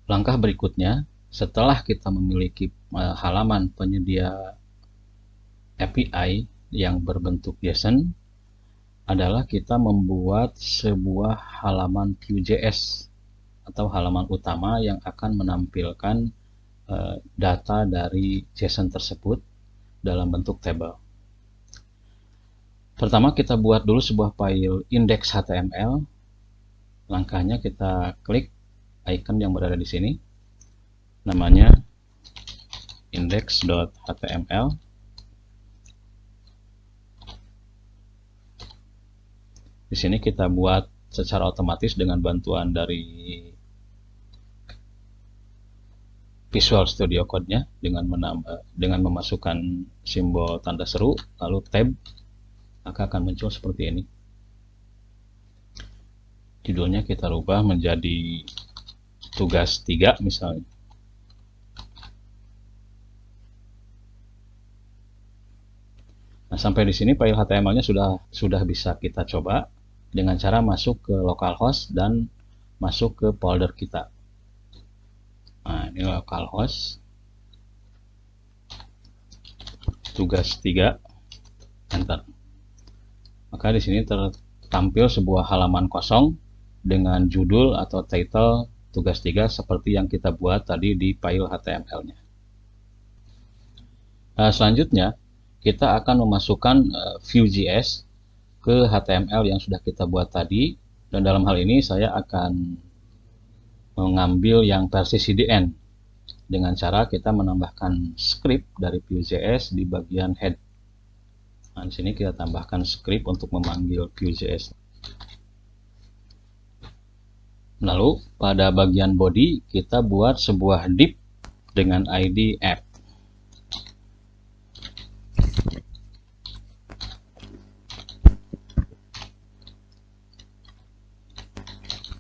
Langkah berikutnya, setelah kita memiliki halaman penyedia API yang berbentuk JSON, adalah kita membuat sebuah halaman Vue.js atau halaman utama yang akan menampilkan data dari JSON tersebut dalam bentuk tabel. Pertama kita buat dulu sebuah file index.html. Langkahnya kita klik icon yang berada di sini, namanya index.html. Di sini kita buat secara otomatis dengan bantuan dari Visual Studio Code-nya dengan memasukkan simbol tanda seru lalu tab, maka akan muncul seperti ini. Judulnya kita rubah menjadi tugas 3 misalnya. Nah, sampai di sini file HTML-nya sudah bisa kita coba dengan cara masuk ke localhost dan masuk ke folder kita. Nah, ini localhost, tugas 3, enter. Maka di sini tertampil sebuah halaman kosong dengan judul atau title tugas 3 seperti yang kita buat tadi di file HTML-nya. Nah, selanjutnya kita akan memasukkan Vue.js ke HTML yang sudah kita buat tadi, dan dalam hal ini saya akan mengambil yang versi CDN dengan cara kita menambahkan script dari Vue.js di bagian head. Nah, di sini kita tambahkan script untuk memanggil Vue.js. Lalu pada bagian body kita buat sebuah div dengan ID app.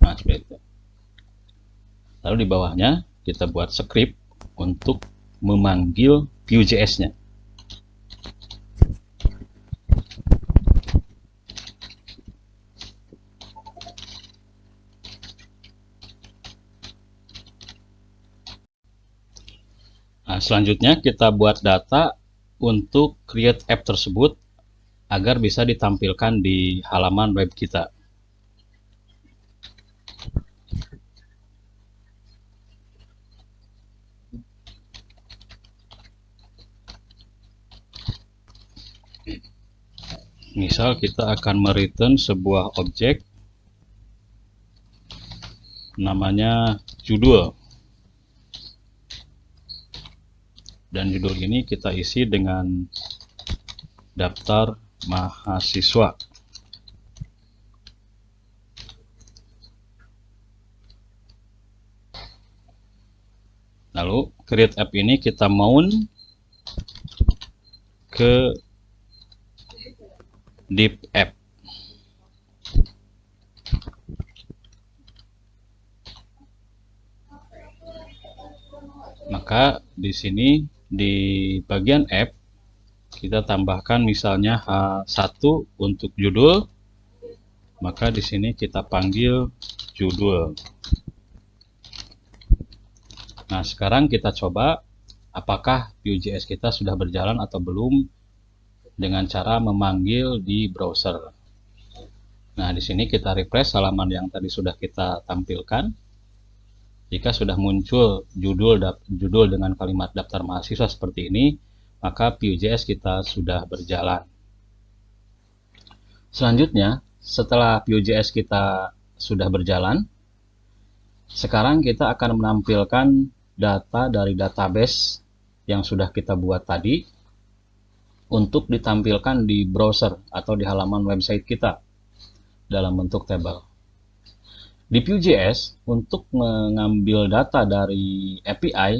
Nah, seperti itu. Lalu di bawahnya kita buat script untuk memanggil Vue.js-nya. Nah, selanjutnya kita buat data untuk create app tersebut agar bisa ditampilkan di halaman web kita. Misal kita akan mereturn sebuah objek namanya judul, dan judul ini kita isi dengan daftar mahasiswa. Lalu create app ini kita mount ke div app. Maka di sini di bagian app kita tambahkan misalnya H1 untuk judul, maka di sini kita panggil judul. Nah, sekarang kita coba apakah Vue.js kita sudah berjalan atau belum dengan cara memanggil di browser. Nah, di sini kita refresh halaman yang tadi sudah kita tampilkan. Jika sudah muncul judul dengan kalimat daftar mahasiswa seperti ini, maka Vue.js kita sudah berjalan. Selanjutnya, setelah Vue.js kita sudah berjalan, sekarang kita akan menampilkan data dari database yang sudah kita buat tadi untuk ditampilkan di browser atau di halaman website kita dalam bentuk tabel. Di Vue.js, untuk mengambil data dari API,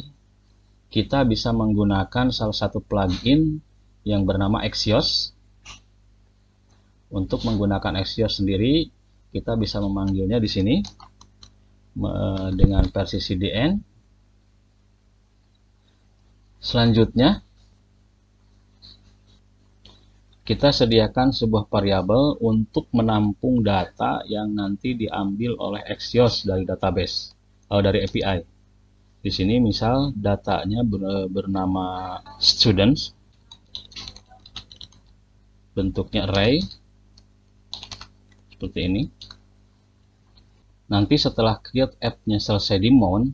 kita bisa menggunakan salah satu plugin yang bernama Axios. Untuk menggunakan Axios sendiri, kita bisa memanggilnya di sini dengan versi CDN. Selanjutnya, kita sediakan sebuah variabel untuk menampung data yang nanti diambil oleh Axios dari database atau dari API. Di sini misal datanya bernama students, bentuknya array seperti ini. Nanti setelah create app-nya selesai di mount,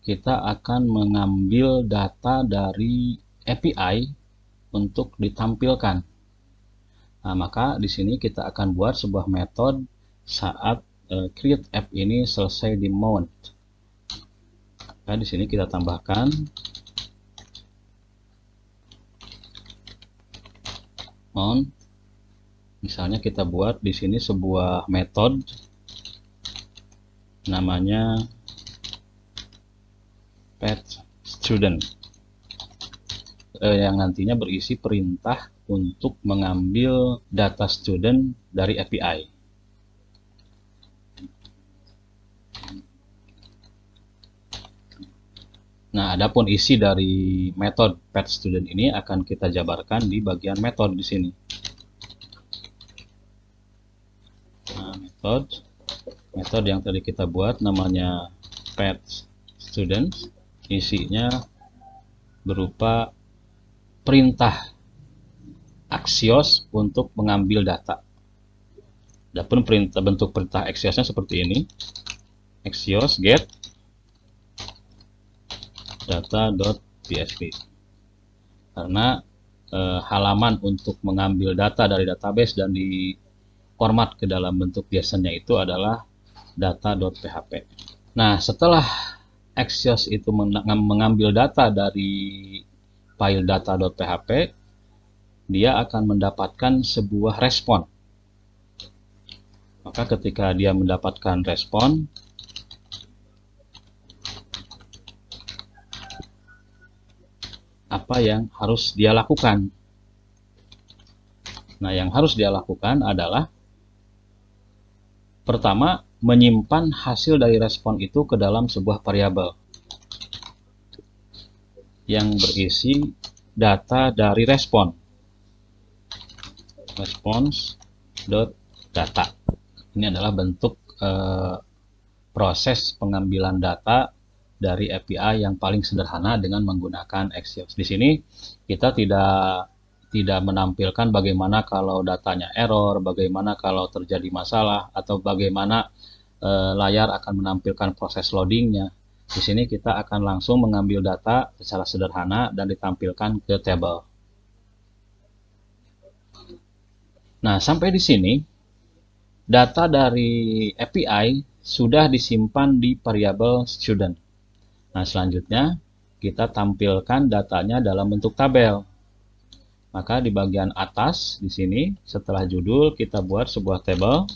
kita akan mengambil data dari API untuk ditampilkan. Nah, maka di sini kita akan buat sebuah metode saat create app ini selesai di mount. Nah, di sini kita tambahkan mount. Misalnya kita buat di sini sebuah metode namanya pet student yang nantinya berisi perintah untuk mengambil data student dari API. Nah, adapun isi dari metode pet student ini akan kita jabarkan di bagian metode di sini. Nah, metode yang tadi kita buat namanya pet student, isinya berupa perintah Axios untuk mengambil data. Adapun bentuk perintah Axiosnya seperti ini. Axios get data.php, karena halaman untuk mengambil data dari database dan di format ke dalam bentuk JSON-nya itu adalah data.php. Nah, setelah Axios itu mengambil data dari file data.php, dia akan mendapatkan sebuah respon. Maka ketika dia mendapatkan respon, apa yang harus dia lakukan? Nah, yang harus dia lakukan adalah pertama, menyimpan hasil dari respon itu ke dalam sebuah variabel yang berisi data dari respon. Response.data. Ini adalah bentuk proses pengambilan data dari API yang paling sederhana dengan menggunakan Axios. Di sini kita tidak menampilkan bagaimana kalau datanya error, bagaimana kalau terjadi masalah, atau bagaimana layar akan menampilkan proses loadingnya. Di sini kita akan langsung mengambil data secara sederhana dan ditampilkan ke table. Nah, sampai di sini data dari API sudah disimpan di variabel student. Nah, selanjutnya kita tampilkan datanya dalam bentuk tabel. Maka di bagian atas di sini setelah judul kita buat sebuah tabel,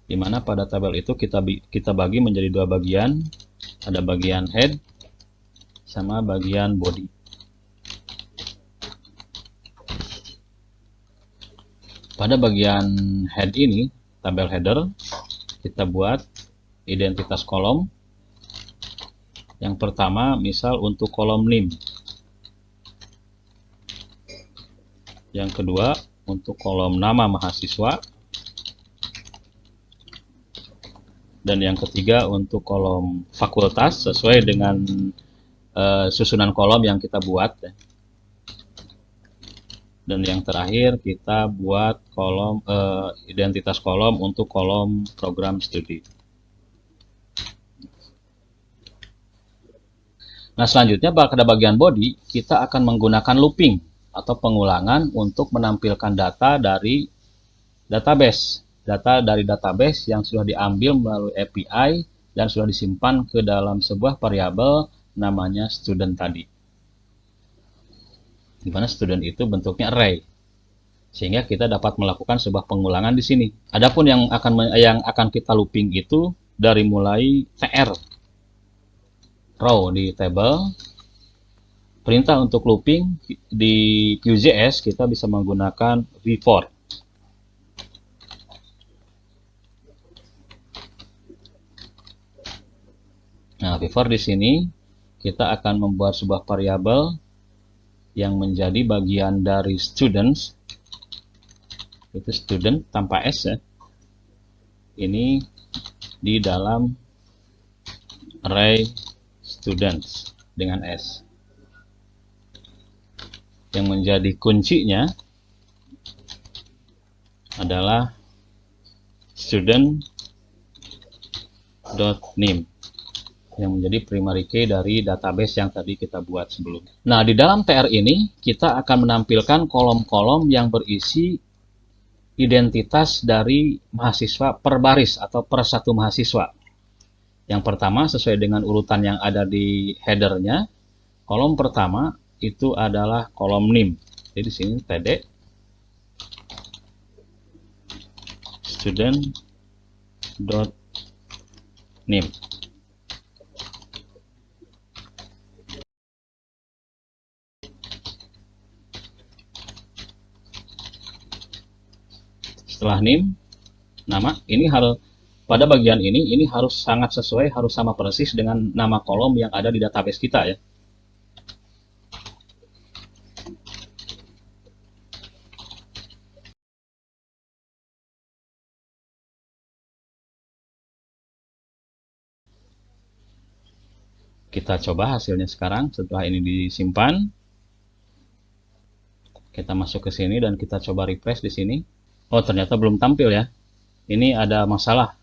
di mana pada tabel itu kita bagi menjadi dua bagian, ada bagian head sama bagian body. Pada bagian head ini, tabel header, kita buat identitas kolom. Yang pertama, misal untuk kolom name. Yang kedua, untuk kolom nama mahasiswa. Dan yang ketiga, untuk kolom fakultas sesuai dengan susunan kolom yang kita buat. Dan yang terakhir, kita buat kolom identitas kolom untuk kolom program studi. Nah, selanjutnya pada bagian body, kita akan menggunakan looping atau pengulangan untuk menampilkan data dari database. Data dari database yang sudah diambil melalui API dan sudah disimpan ke dalam sebuah variabel namanya student tadi. Di mana student itu bentuknya array. Sehingga kita dapat melakukan sebuah pengulangan di sini. Adapun yang akan kita looping itu dari mulai tr row di table. Perintah untuk looping di QGIS kita bisa menggunakan v-for. Nah, v-for di sini kita akan membuat sebuah variabel yang menjadi bagian dari students. Itu student tanpa s ya. Ini di dalam array students dengan S. Yang menjadi kuncinya adalah student.name yang menjadi primary key dari database yang tadi kita buat sebelumnya. Nah, di dalam TR ini kita akan menampilkan kolom-kolom yang berisi identitas dari mahasiswa per baris atau per satu mahasiswa. Yang pertama, sesuai dengan urutan yang ada di header-nya, kolom pertama itu adalah kolom name. Jadi di sini td student.name. Setelah name, nama, ini harus pada bagian ini harus sangat sesuai, harus sama persis dengan nama kolom yang ada di database kita ya. Kita coba hasilnya sekarang setelah ini disimpan. Kita masuk ke sini dan kita coba refresh di sini. Oh, ternyata belum tampil ya. Ini ada masalah.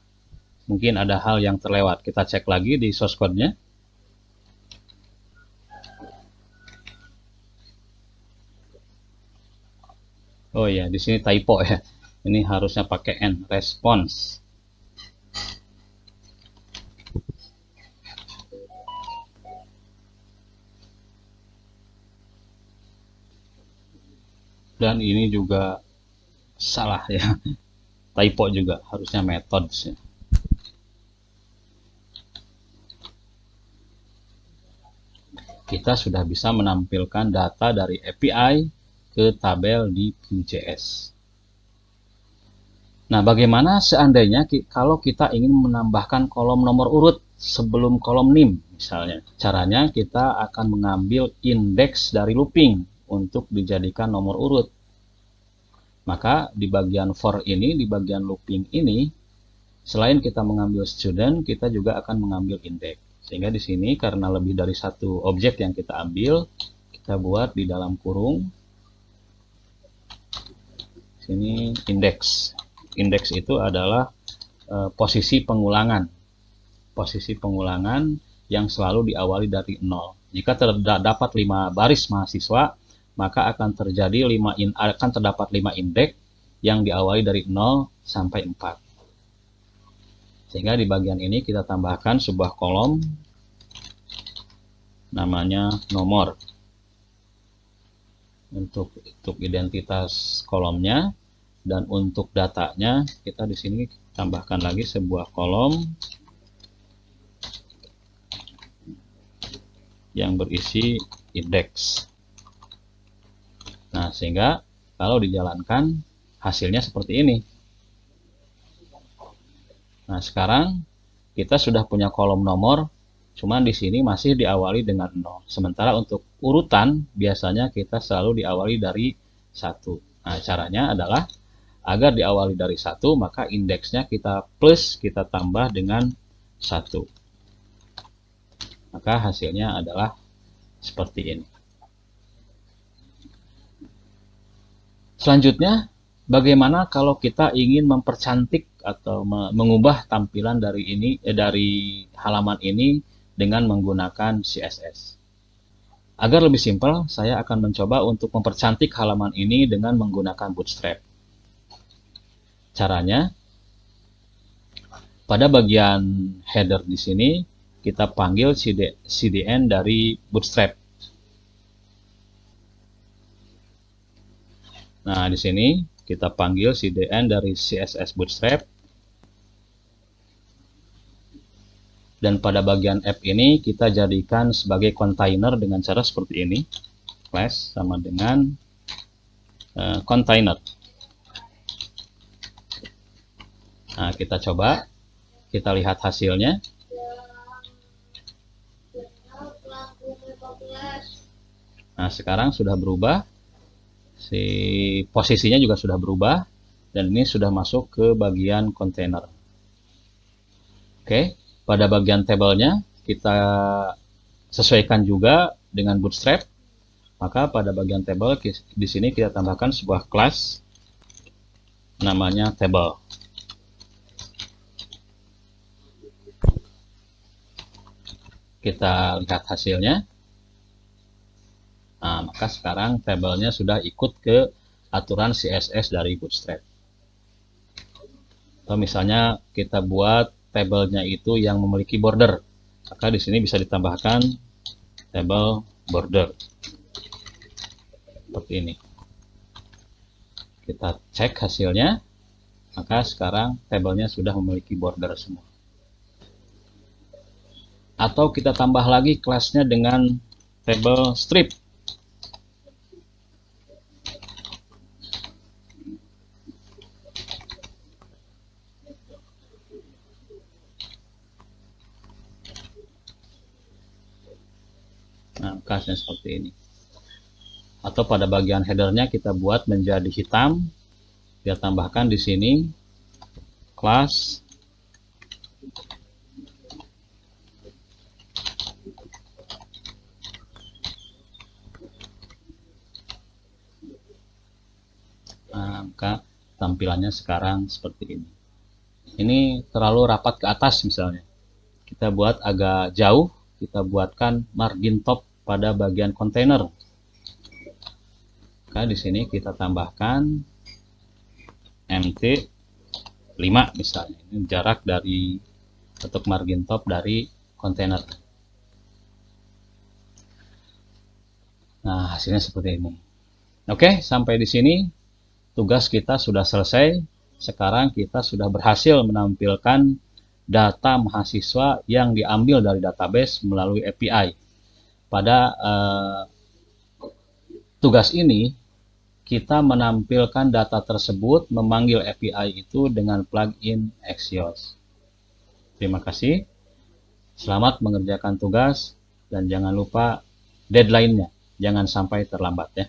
Mungkin ada hal yang terlewat. Kita cek lagi di source code-nya. Oh iya, di sini typo ya. Ini harusnya pakai N, response. Dan ini juga salah ya. Typo juga, harusnya methods ya. Kita sudah bisa menampilkan data dari API ke tabel di Vue.js. Nah, bagaimana seandainya kalau kita ingin menambahkan kolom nomor urut sebelum kolom name misalnya? Caranya kita akan mengambil indeks dari looping untuk dijadikan nomor urut. Maka di bagian for ini, di bagian looping ini, selain kita mengambil student, kita juga akan mengambil indeks. Sehingga di sini karena lebih dari satu objek yang kita ambil, kita buat di dalam kurung. Sini indeks. Indeks itu adalah posisi pengulangan. Posisi pengulangan yang selalu diawali dari 0. Jika terdapat 5 baris mahasiswa, maka akan terdapat 5 indeks yang diawali dari 0 sampai 4. Sehingga di bagian ini kita tambahkan sebuah kolom namanya nomor. Untuk identitas kolomnya dan untuk datanya kita di sini tambahkan lagi sebuah kolom yang berisi indeks. Nah, sehingga kalau dijalankan hasilnya seperti ini. Nah, sekarang kita sudah punya kolom nomor, cuman di sini masih diawali dengan 0. Sementara untuk urutan, biasanya kita selalu diawali dari 1. Nah, caranya adalah agar diawali dari 1, maka indeksnya kita plus, kita tambah dengan 1. Maka hasilnya adalah seperti ini. Selanjutnya, bagaimana kalau kita ingin mempercantik atau mengubah tampilan dari halaman ini dengan menggunakan CSS? Agar lebih simpel, saya akan mencoba untuk mempercantik halaman ini dengan menggunakan Bootstrap. Caranya, pada bagian header di sini kita panggil CDN dari Bootstrap. Nah, di sini kita panggil CDN dari CSS Bootstrap. Dan pada bagian app ini kita jadikan sebagai kontainer dengan cara seperti ini. Class sama dengan container. Nah, kita coba. Kita lihat hasilnya. Nah, sekarang sudah berubah. Posisinya juga sudah berubah. Dan ini sudah masuk ke bagian kontainer. Oke. Pada bagian tabelnya, kita sesuaikan juga dengan Bootstrap. Maka pada bagian table di sini kita tambahkan sebuah kelas namanya table. Kita lihat hasilnya. Nah, maka sekarang tabelnya sudah ikut ke aturan CSS dari Bootstrap. Atau misalnya kita buat tabelnya itu yang memiliki border, maka di sini bisa ditambahkan table border. Seperti ini. Kita cek hasilnya, maka sekarang tabelnya sudah memiliki border semua. Atau kita tambah lagi kelasnya dengan table strip. Nah, kelasnya seperti ini. Atau pada bagian headernya kita buat menjadi hitam. Kita tambahkan di sini kelas maka tampilannya sekarang seperti ini. Ini terlalu rapat ke atas misalnya. Kita buat agak jauh, kita buatkan margin top pada bagian kontainer. Maka di sini kita tambahkan MT 5 misalnya. Ini jarak dari untuk margin top dari kontainer. Nah, hasilnya seperti ini. Oke, sampai di sini tugas kita sudah selesai. Sekarang kita sudah berhasil menampilkan data mahasiswa yang diambil dari database melalui API. Pada tugas ini, kita menampilkan data tersebut memanggil API itu dengan plugin Axios. Terima kasih. Selamat mengerjakan tugas dan jangan lupa deadline-nya. Jangan sampai terlambat ya.